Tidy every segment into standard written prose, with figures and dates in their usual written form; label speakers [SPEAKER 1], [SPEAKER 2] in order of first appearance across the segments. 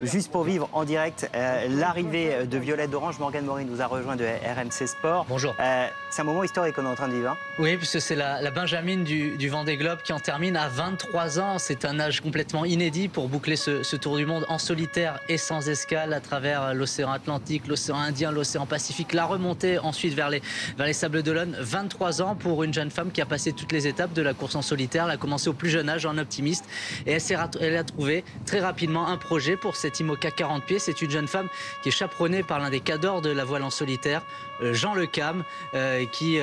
[SPEAKER 1] Juste pour vivre en direct l'arrivée de Violette d'Orange, Morgane Maury nous a rejoint de RMC Sport.
[SPEAKER 2] Bonjour.
[SPEAKER 1] C'est un moment historique qu'on est en train de vivre. Hein.
[SPEAKER 2] Oui, puisque c'est la Benjamine du Vendée Globe qui en termine à 23 ans. C'est un âge complètement inédit pour boucler ce tour du monde en solitaire et sans escale à travers l'océan Atlantique, l'océan Indien, l'océan Pacifique, la remontée ensuite vers les Sables d'Olonne. 23 ans pour une jeune femme qui a passé toutes les étapes de la course en solitaire. Elle a commencé au plus jeune âge en optimiste et elle a trouvé très rapidement un projet pour cette IMOCA 40 pieds. C'est une jeune femme qui est chaperonnée par l'un des cadors de la voile en solitaire, Jean Le Cam, qui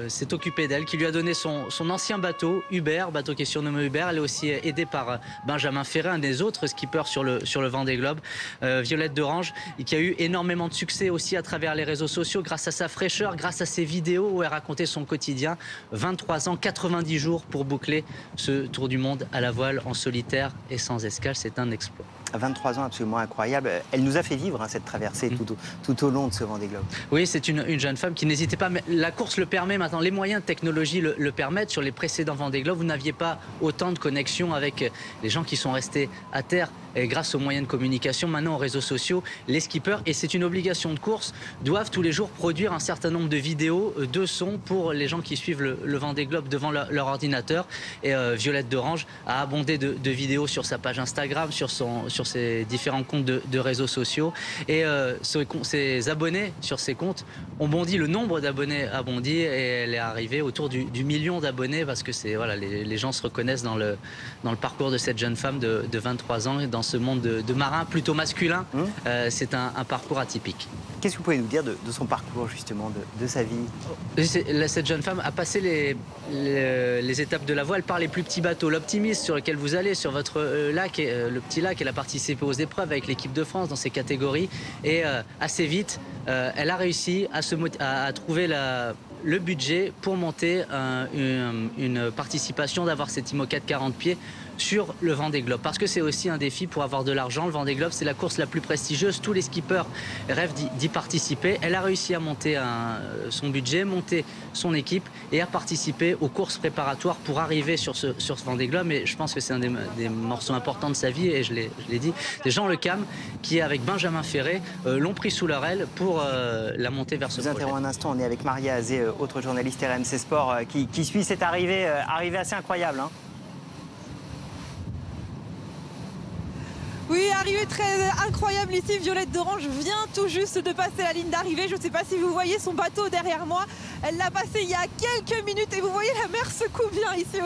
[SPEAKER 2] s'est occupé d'elle, qui lui a donné son ancien bateau, Hubert, bateau qui est surnommé Hubert. Elle est aussi aidée par Benjamin Ferré, un des autres skippers sur le Vendée Globe. Violette d'Orange, qui a eu énormément de succès aussi à travers les réseaux sociaux, grâce à sa fraîcheur, grâce à ses vidéos où elle racontait son quotidien. 23 ans, 90 jours pour boucler ce tour du monde à la voile en solitaire et sans escale. C'est un exploit.
[SPEAKER 1] 23 ans, absolument incroyable. Elle nous a fait vivre cette traversée tout au long de ce Vendée Globe.
[SPEAKER 2] Oui, c'est une jeune femme qui n'hésitait pas. Mais la course le permet maintenant. Les moyens de technologie le permettent. Sur les précédents Vendée Globe, vous n'aviez pas autant de connexion avec les gens qui sont restés à terre. Et grâce aux moyens de communication, maintenant aux réseaux sociaux, les skippers, et c'est une obligation de course, doivent tous les jours produire un certain nombre de vidéos, de sons pour les gens qui suivent le Vendée Globe devant leur ordinateur. Et Violette d'Orange a abondé de vidéos sur sa page Instagram, sur ses différents comptes de réseaux sociaux. Et ses abonnés sur ses comptes ont bondi, le nombre d'abonnés a bondi, et elle est arrivée autour du million d'abonnés, parce que voilà, les gens se reconnaissent dans le parcours de cette jeune femme de 23 ans, et dans ce monde de marins plutôt masculin. C'est un parcours atypique.
[SPEAKER 1] Qu'est-ce que vous pouvez nous dire de son parcours, justement, de sa vie?
[SPEAKER 2] Cette jeune femme a passé les étapes de la voile par les plus petits bateaux. L'Optimiste, sur lequel vous allez, sur votre lac, le petit lac, elle a participé aux épreuves avec l'équipe de France dans ces catégories. Et assez vite, elle a réussi à trouver le budget pour monter une participation, d'avoir cette IMOCA de 40 pieds sur le Vendée Globe, parce que c'est aussi un défi pour avoir de l'argent. Le Vendée Globe, c'est la course la plus prestigieuse, tous les skippers rêvent d'y participer. Elle a réussi à monter son budget, monter son équipe et à participer aux courses préparatoires pour arriver sur ce Vendée Globe. Et je pense que c'est un des morceaux importants de sa vie, et je l'ai dit, c'est Jean Le Cam qui, avec Benjamin Ferré, l'ont pris sous leur aile pour la monter vers ce projet.
[SPEAKER 1] Je vous interromps un instant, on est avec Maria Azé, autre journaliste RMC Sport, qui suit cette arrivée assez incroyable. Hein.
[SPEAKER 3] Oui, arrivée très incroyable ici. Violette d'Orange vient tout juste de passer la ligne d'arrivée. Je ne sais pas si vous voyez son bateau derrière moi. Elle l'a passé il y a quelques minutes et vous voyez, la mer secoue bien ici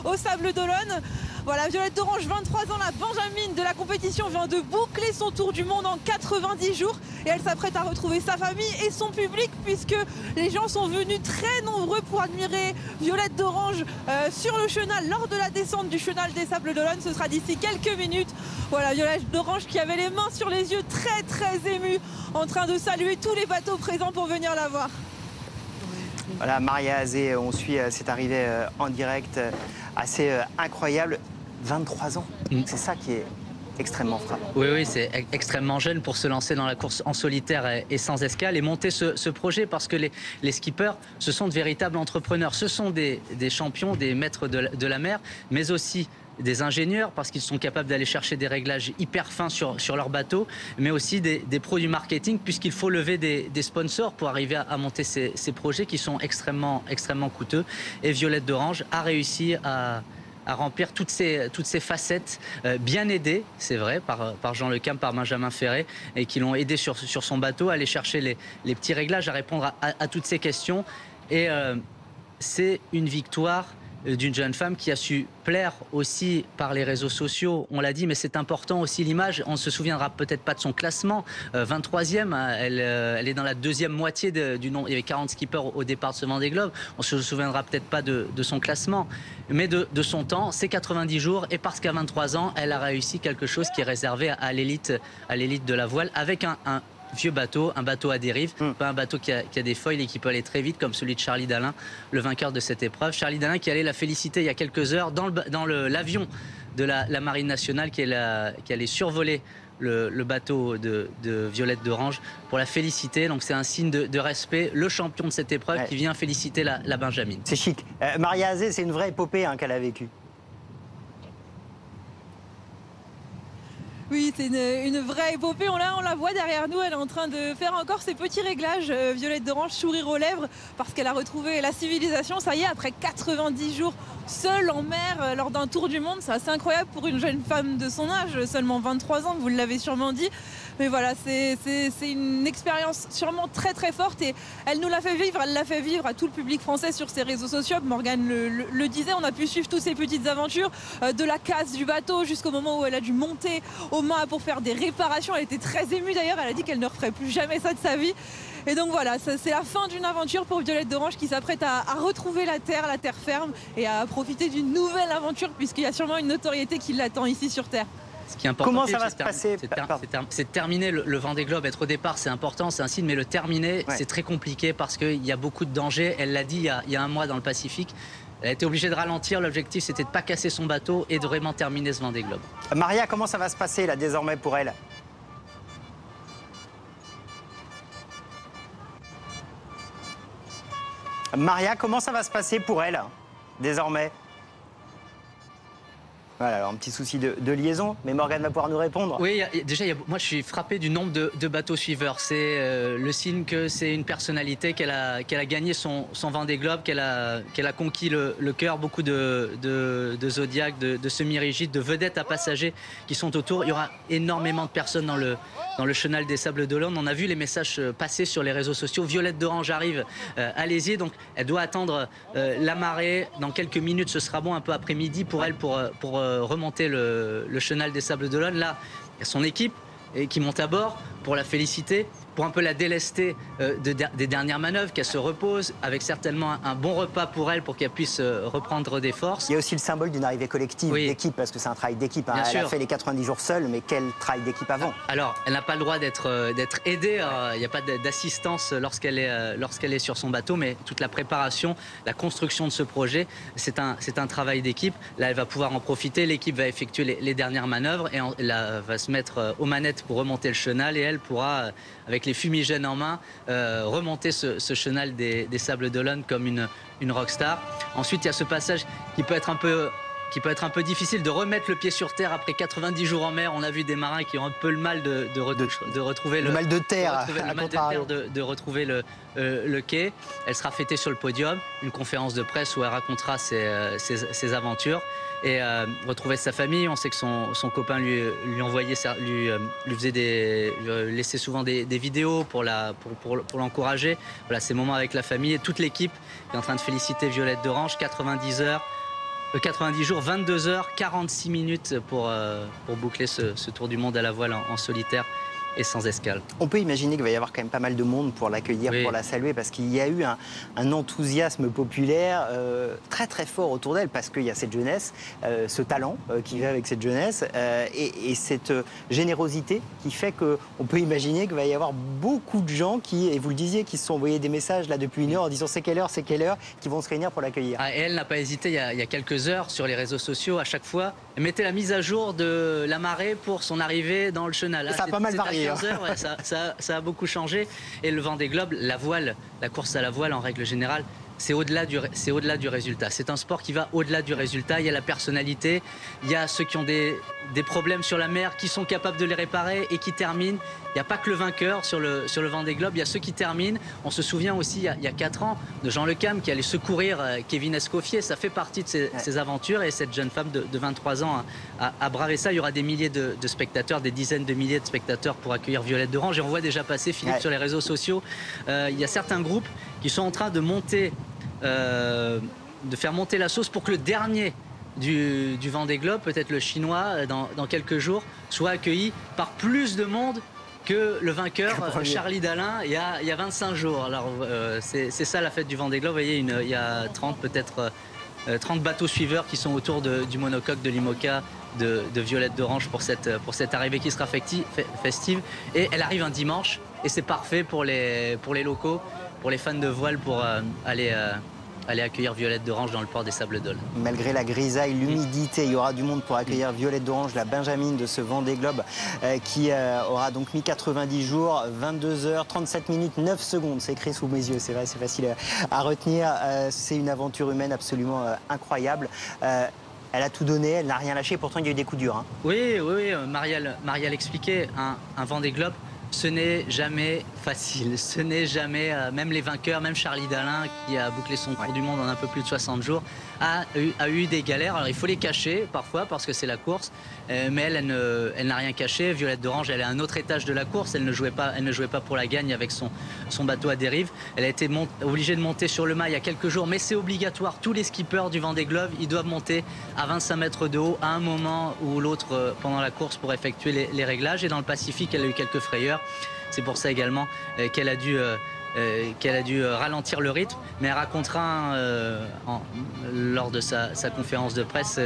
[SPEAKER 3] au sable d'Olonne. Voilà, Violette d'Orange, 23 ans, la Benjamine de la compétition, vient de boucler son tour du monde en 90 jours. Et elle s'apprête à retrouver sa famille et son public, puisque les gens sont venus très nombreux pour admirer Violette d'Orange sur le chenal, lors de la descente du chenal des Sables d'Olonne. Ce sera d'ici quelques minutes. Voilà, Violette d'Orange qui avait les mains sur les yeux, très très émue, en train de saluer tous les bateaux présents pour venir la voir.
[SPEAKER 1] Voilà, Maria Azé, on suit cette arrivée en direct assez incroyable. 23 ans, c'est ça qui est extrêmement frappant.
[SPEAKER 2] Oui, c'est extrêmement jeune pour se lancer dans la course en solitaire et sans escale et monter ce projet, parce que les skippers, ce sont de véritables entrepreneurs. Ce sont des champions, des maîtres de la mer, mais aussi des ingénieurs, parce qu'ils sont capables d'aller chercher des réglages hyper fins sur leur bateau, mais aussi des pros du marketing, puisqu'il faut lever des sponsors pour arriver à monter ces projets qui sont extrêmement coûteux. Et Violette d'Orange a réussi à remplir toutes ces facettes, bien aidées, c'est vrai, par Jean Le Cam, par Benjamin Ferré, et qui l'ont aidé sur son bateau à aller chercher les petits réglages, à répondre à toutes ces questions. Et c'est une victoire d'une jeune femme qui a su plaire aussi par les réseaux sociaux. On l'a dit, mais c'est important aussi l'image. On ne se souviendra peut-être pas de son classement. 23e, elle est dans la deuxième moitié du nombre. Il y avait 40 skippers au départ de ce Vendée Globe. On ne se souviendra peut-être pas de son classement, mais de son temps. C'est 90 jours, et parce qu'à 23 ans, elle a réussi quelque chose qui est réservé à l'élite de la voile, avec un vieux bateau, un bateau à dérive, pas un bateau qui a des foils et qui peut aller très vite, comme celui de Charlie Dalin, le vainqueur de cette épreuve. Charlie Dalin qui allait la féliciter il y a quelques heures dans l'avion de la Marine nationale, qui allait survoler le bateau de Violette d'Orange pour la féliciter. Donc c'est un signe de respect, le champion de cette épreuve qui vient féliciter la Benjamine.
[SPEAKER 1] C'est chic. Maria Azé, c'est une vraie épopée qu'elle a vécue.
[SPEAKER 3] Oui, c'est une vraie épopée. On la voit derrière nous, elle est en train de faire encore ses petits réglages. Violette d'Orange, sourire aux lèvres, parce qu'elle a retrouvé la civilisation. Ça y est, après 90 jours seule en mer lors d'un tour du monde, c'est assez incroyable pour une jeune femme de son âge, seulement 23 ans, vous l'avez sûrement dit. Mais voilà, c'est une expérience sûrement très très forte et elle nous l'a fait vivre, elle l'a fait vivre à tout le public français sur ses réseaux sociaux. Morgane le disait, on a pu suivre toutes ces petites aventures, de la casse du bateau jusqu'au moment où elle a dû monter au mât pour faire des réparations. Elle était très émue d'ailleurs, elle a dit qu'elle ne referait plus jamais ça de sa vie. Et donc voilà, c'est la fin d'une aventure pour Violette d'Orange qui s'apprête à retrouver la terre ferme et à profiter d'une nouvelle aventure puisqu'il y a sûrement une notoriété qui l'attend ici sur Terre.
[SPEAKER 2] Ce qui est important,
[SPEAKER 1] comment ça va se passer?
[SPEAKER 2] C'est de terminer le Vendée Globe. Être au départ, c'est important, c'est un signe, mais le terminer, c'est très compliqué parce qu'il y a beaucoup de dangers. Elle l'a dit il y a un mois dans le Pacifique. Elle a été obligée de ralentir. L'objectif, c'était de ne pas casser son bateau et de vraiment terminer ce Vendée Globe.
[SPEAKER 1] Maria, comment ça va se passer là désormais pour elle? Maria, comment ça va se passer pour elle désormais? Voilà, alors un petit souci de liaison, mais Morgane va pouvoir nous répondre.
[SPEAKER 2] Oui, moi je suis frappé du nombre de bateaux suiveurs. C'est le signe que c'est une personnalité, qu'elle a gagné son Vendée Globe, qu'elle a conquis le cœur. Beaucoup de zodiaques, de semi-rigides, de vedettes à passagers qui sont autour. Il y aura énormément de personnes dans le chenal des Sables d'Olonne. On a vu les messages passer sur les réseaux sociaux. Violette d'Orange arrive, allez-y. Donc elle doit attendre la marée. Dans quelques minutes, ce sera bon, un peu après-midi pour elle pour remonter le chenal des Sables d'Olonne. Là, il y a son équipe qui monte à bord pour la féliciter, pour un peu la délester des dernières manœuvres, qu'elle se repose, avec certainement un bon repas pour elle, pour qu'elle puisse reprendre des forces.
[SPEAKER 1] Il y a aussi le symbole d'une arrivée collective, d'équipe, parce que c'est un travail d'équipe. Hein. Elle a fait les 90 jours seule, mais quel travail d'équipe avant?
[SPEAKER 2] Alors, elle n'a pas le droit d'être aidée, il n'y a pas d'assistance lorsqu'elle est sur son bateau, mais toute la préparation, la construction de ce projet, c'est un travail d'équipe. Là, elle va pouvoir en profiter, l'équipe va effectuer les dernières manœuvres, et elle va se mettre aux manettes pour remonter le chenal, et elle pourra, avec les fumigènes en main, remonter ce chenal des Sables d'Olonne comme une rockstar. Ensuite, il y a ce passage qui peut être un peu difficile, de remettre le pied sur terre après 90 jours en mer. On a vu des marins qui ont un peu le mal de retrouver le mal de terre, de retrouver le quai. Elle sera fêtée sur le podium, une conférence de presse où elle racontera ses aventures et retrouver sa famille. On sait que son copain lui laissait souvent des vidéos pour l'encourager. Voilà, ces moments avec la famille et toute l'équipe qui est en train de féliciter Violette d'Orange. 90 jours, 22 heures, 46 minutes pour boucler ce tour du monde à la voile en solitaire et sans escale.
[SPEAKER 1] On peut imaginer qu'il va y avoir quand même pas mal de monde pour l'accueillir, pour la saluer, parce qu'il y a eu un enthousiasme populaire très très fort autour d'elle, parce qu'il y a cette jeunesse, ce talent qui va avec cette jeunesse, et cette générosité qui fait qu'on peut imaginer qu'il va y avoir beaucoup de gens qui, et vous le disiez, qui se sont envoyés des messages là depuis 1 heure en disant c'est quelle heure, qui vont se réunir pour l'accueillir.
[SPEAKER 2] Et elle n'a pas hésité il y a quelques heures sur les réseaux sociaux, à chaque fois, elle mettait la mise à jour de la marée pour son arrivée dans le chenal.
[SPEAKER 1] Ça a pas mal varié.
[SPEAKER 2] 15 heures, ça a beaucoup changé. Et le Vendée Globe, la voile, la course à la voile en règle générale, c'est au-delà du résultat. C'est un sport qui va au-delà du résultat. Il y a la personnalité, il y a ceux qui ont des problèmes sur la mer, qui sont capables de les réparer et qui terminent. Il n'y a pas que le vainqueur sur le Vendée Globe, il y a ceux qui terminent. On se souvient aussi, il y a 4 ans, de Jean Le Cam qui allait secourir Kevin Escoffier. Ça fait partie de ses aventures, et cette jeune femme de 23 ans a bravé ça. Il y aura des milliers de spectateurs, des dizaines de milliers de spectateurs pour accueillir Violette d'Orange. Et on voit déjà passer, Philippe, sur les réseaux sociaux. Il y a certains groupes qui sont en train de faire monter la sauce pour que le dernier du Vendée Globe, peut-être le chinois, dans quelques jours, soit accueilli par plus de monde que le vainqueur, Charlie Dalin, il y a 25 jours. Alors c'est ça la fête du Vendée Globe. Vous voyez, il y a 30 bateaux suiveurs qui sont autour du monocoque de l'IMOCA de Violette d'Orange pour cette arrivée qui sera festive. Et elle arrive un dimanche, et c'est parfait pour les locaux, pour les fans de voile, pour aller accueillir Violette d'Orange dans le port des Sables d'Olonne.
[SPEAKER 1] Malgré la grisaille, l'humidité, il y aura du monde pour accueillir Violette d'Orange, la Benjamine de ce Vendée Globe, qui aura donc mis 90 jours, 22 heures, 37 minutes, 9 secondes. C'est écrit sous mes yeux, c'est vrai, c'est facile à retenir. C'est une aventure humaine absolument incroyable. Elle a tout donné, elle n'a rien lâché, pourtant il y a eu des coups durs. Hein.
[SPEAKER 2] Oui, Marielle expliquait, un Vendée Globe, ce n'est jamais facile. Ce n'est jamais, même les vainqueurs, même Charlie Dalin, qui a bouclé son tour du monde en un peu plus de 60 jours, a eu des galères. Alors il faut les cacher parfois parce que c'est la course, mais elle n'a rien caché. Violette d'Orange, elle est à un autre étage de la course. Elle ne jouait pas pour la gagne avec son bateau à dérive. Elle a été obligée de monter sur le mât il y a quelques jours, mais c'est obligatoire. Tous les skippers du Vendée Globe, ils doivent monter à 25 mètres de haut à un moment ou l'autre pendant la course pour effectuer les réglages. Et dans le Pacifique, elle a eu quelques frayeurs. C'est pour ça également qu'elle a dû ralentir le rythme, mais elle racontera lors de sa conférence de presse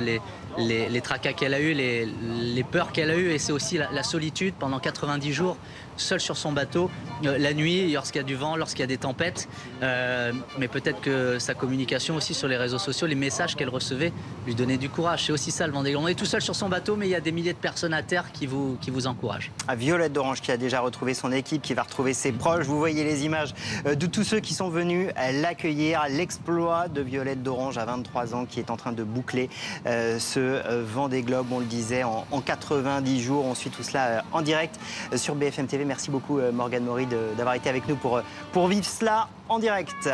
[SPEAKER 2] les tracas qu'elle a eu, les peurs qu'elle a eues, et c'est aussi la solitude pendant 90 jours seule sur son bateau, la nuit, lorsqu'il y a du vent, lorsqu'il y a des tempêtes, mais peut-être que sa communication aussi sur les réseaux sociaux, les messages qu'elle recevait lui donnaient du courage. C'est aussi ça le Vendée Globe. On est tout seul sur son bateau, mais il y a des milliers de personnes à terre qui vous encouragent.
[SPEAKER 1] Violette d'Orange qui a déjà retrouvé son équipe, qui va retrouver ses proches. Vous voyez les images de tous ceux qui sont venus l'accueillir. L'exploit de Violette d'Orange à 23 ans qui est en train de boucler ce Vendée Globe, on le disait, en 90 jours. On suit tout cela en direct sur BFM TV. Merci beaucoup Morgane Maury d'avoir été avec nous pour vivre cela en direct.